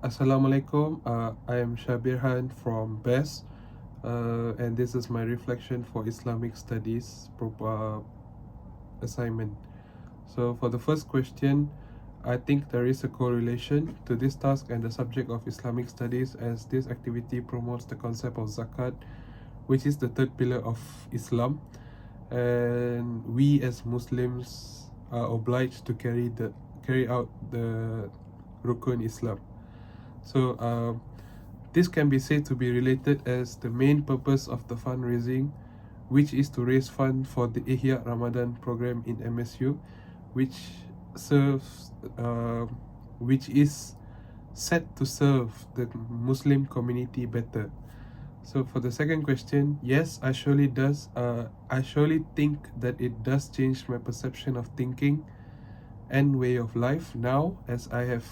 Assalamualaikum. I am Shabirhan from BES, and this is my reflection for Islamic Studies assignment. So, for the first question, I think there is a correlation to this task and the subject of Islamic Studies, as this activity promotes the concept of zakat, which is the third pillar of Islam, and we as Muslims are obliged to carry out the rukun Islam. So this can be said to be related as the main purpose of the fundraising, which is to raise funds for the Ihya Ramadan program in MSU, which serves, which is set to serve the Muslim community better. So for the second question, yes, I surely does. I surely think that it does change my perception of thinking and way of life now, as I have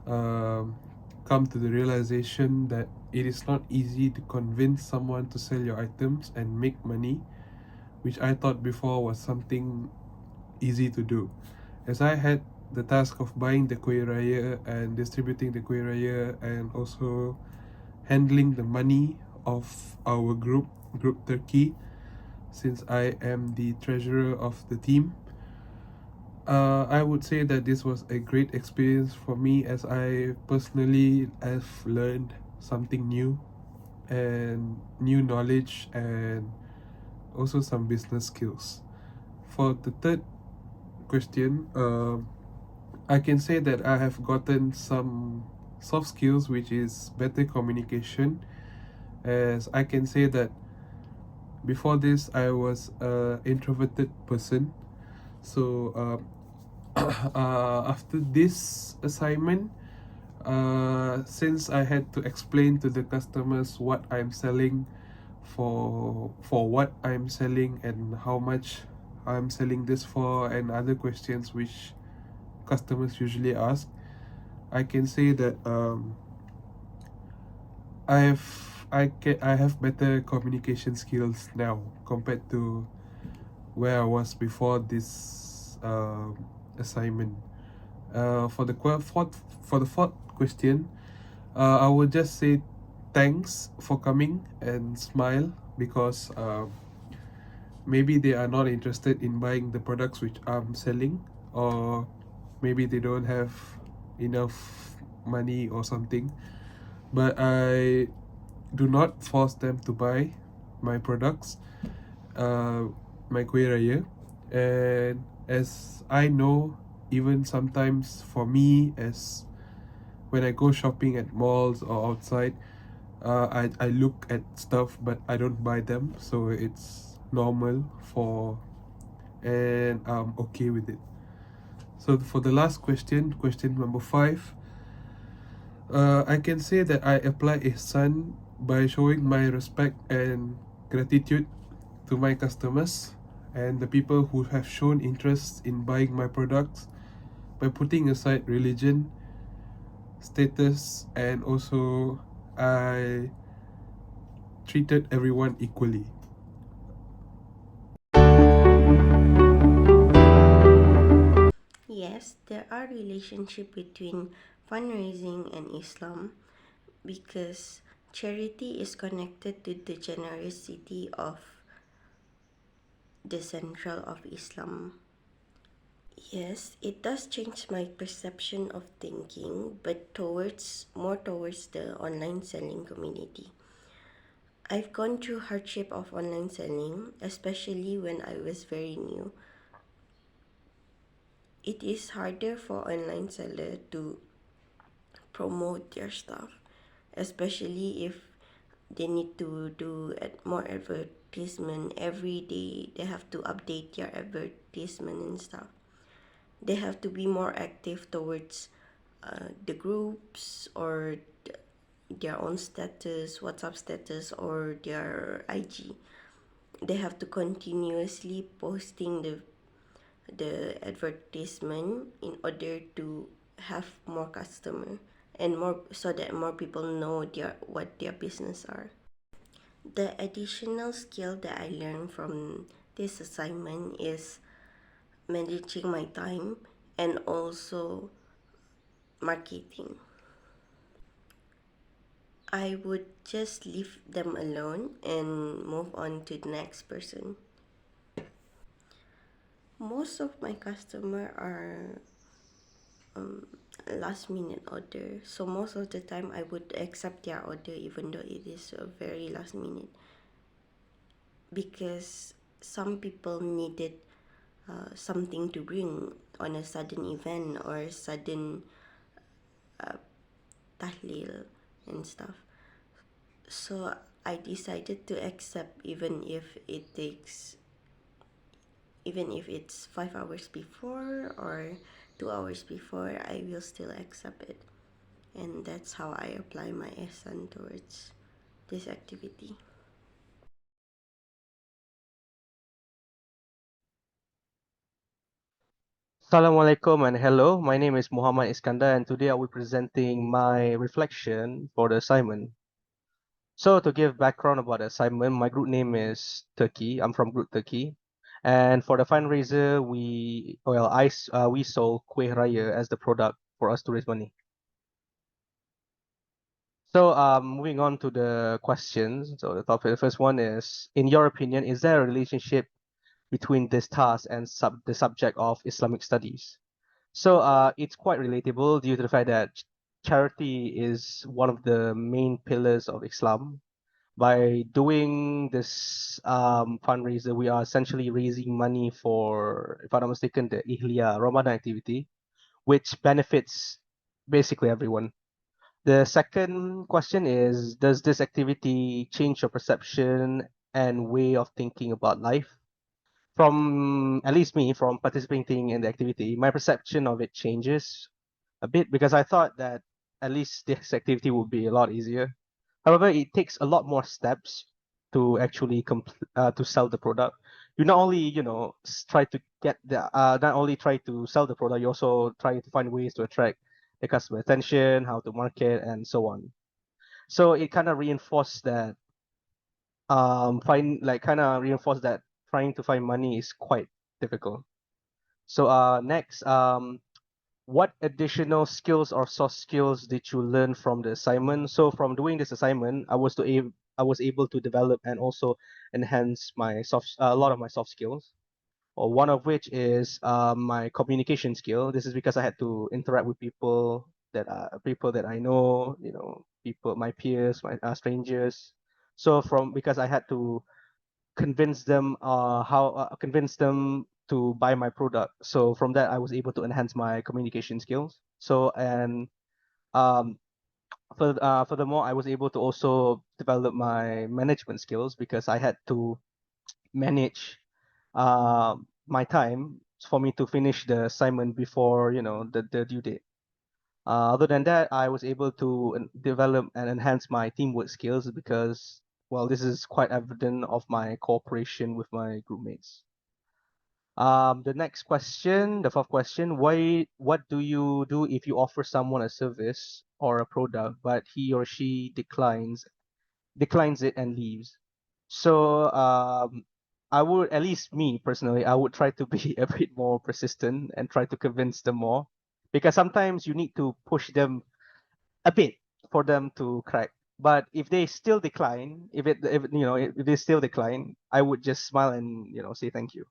um, come to the realization that it is not easy to convince someone to sell your items and make money, which I thought before was something easy to do. As I had the task of buying the kuih raya and distributing the kuih raya, and also handling the money of our group Turkey, since I am the treasurer of the team. I would say that this was a great experience for me, as I personally have learned something new and new knowledge, and also some business skills. For the third question, I can say that I have gotten some soft skills, which is better communication, as I can say that before this I was a introverted person. So after this assignment, since I had to explain to the customers what I'm selling, for what I'm selling and how much I'm selling this for, and other questions which customers usually ask, I can say that I have better communication skills now compared to where I was before this assignment. For the fourth question, I would just say thanks for coming and smile, because maybe they are not interested in buying the products which I'm selling, or maybe they don't have enough money or something, but I do not force them to buy my products, uh, my kuih raya. And as I know, even sometimes for me, as when I go shopping at malls or outside, I look at stuff but I don't buy them, so it's normal for, and I'm okay with it. So for the last question, question number 5, I can say that I apply ihsan by showing my respect and gratitude to my customers and the people who have shown interest in buying my products, by putting aside religion, status, and also I treated everyone equally. Yes, there are relationship between fundraising and Islam because charity is connected to the generosity of the central of Islam. Yes, it does change my perception of thinking, but towards the online selling community. I've gone through hardship of online selling, especially when I was very new. It is harder for online seller to promote their stuff, especially if they need to do more advertisement every day. They have to update their advertisement and stuff. They have to be more active towards the groups or their own status, WhatsApp status, or their IG. They have to continuously posting the advertisement in order to have more customer and more, so that more people know what their business are. The additional skill that I learned from this assignment is managing my time and also marketing. I would just leave them alone and move on to the next person. Most of my customer are last minute order, so most of the time I would accept their order even though it is a very last minute, because some people needed something to bring on a sudden event or sudden tahlil and stuff. So I decided to accept even if it's 5 hours before or 2 hours before, I will still accept it. And that's how I apply my ihsan towards this activity. Assalamualaikum and hello. My name is Muhammad Iskandar and today I will be presenting my reflection for the assignment. So to give background about the assignment, my group name is Turkey. I'm from Group Turkey. And for the fundraiser, we sold Kueh Raya as the product for us to raise money. So moving on to the questions. So the first one is, in your opinion, is there a relationship between this task and the subject of Islamic studies? So it's quite relatable due to the fact that charity is one of the main pillars of Islam. By doing this fundraiser, we are essentially raising money for, if I'm not mistaken, the Ihliya Ramadan activity, which benefits basically everyone. The second question is, does this activity change your perception and way of thinking about life? From at least me, from participating in the activity, my perception of it changes a bit because I thought that at least this activity would be a lot easier. However, it takes a lot more steps to actually to sell the product. You not only try to get the not only try to sell the product, you also try to find ways to attract the customer attention, how to market, and so on. So it kind of reinforced that trying to find money is quite difficult. So next, what additional skills or soft skills did you learn from the assignment? So from doing this assignment, I was able to develop and also enhance a lot of my soft skills. Or one of which is my communication skill. This is because I had to interact with people that I know, people, my peers, my strangers. So from because I had to convince them to buy my product. So from that, I was able to enhance my communication skills. So and um, furthermore, I was able to also develop my management skills because I had to manage my time for me to finish the assignment before the due date. Other than that, I was able to develop and enhance my teamwork skills because, well, this is quite evident of my cooperation with my group mates. The next question, the fourth question, what do you do if you offer someone a service or a product, but he or she declines it and leaves? So I would, at least me personally, I would try to be a bit more persistent and try to convince them more, because sometimes you need to push them a bit for them to crack. But if they still decline, if they still decline, I would just smile and say thank you.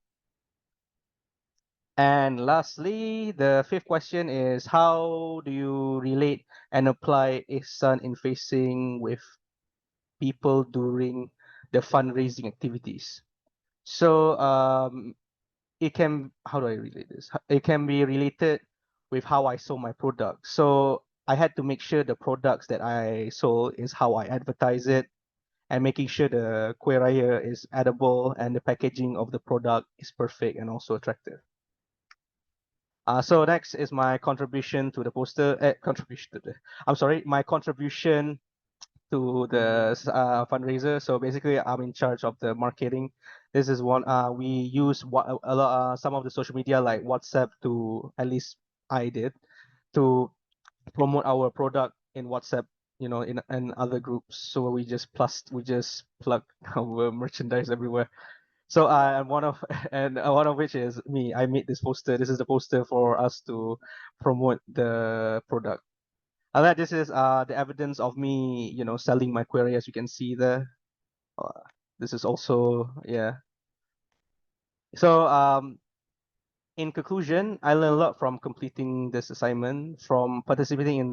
And lastly, the fifth question is, how do you relate and apply ihsan in facing with people during the fundraising activities? So it can, how do I relate this? It can be related with how I sold my product. So I had to make sure the products that I sold is how I advertise it, and making sure the kueh raya is edible and the packaging of the product is perfect and also attractive. So next is my contribution to the poster. Contribution to the. I'm sorry, my contribution to the fundraiser. So basically, I'm in charge of the marketing. This is one. We use a lot some of the social media like WhatsApp to, at least I did, to promote our product in WhatsApp. In other groups. So we just plug our merchandise everywhere. So one of and one of which is me. I made this poster. This is the poster for us to promote the product. That this is the evidence of me, selling my query, as you can see there. This is also, yeah. So in conclusion, I learned a lot from completing this assignment, from participating in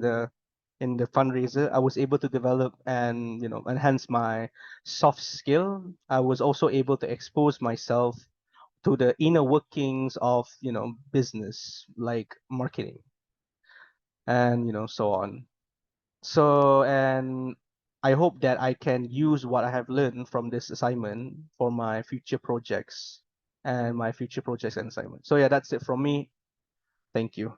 the fundraiser. I was able to develop and enhance my soft skill. I was also able to expose myself to the inner workings of business, like marketing and so on. So, and I hope that I can use what I have learned from this assignment for my future projects and assignments. So yeah, that's it from me. Thank you.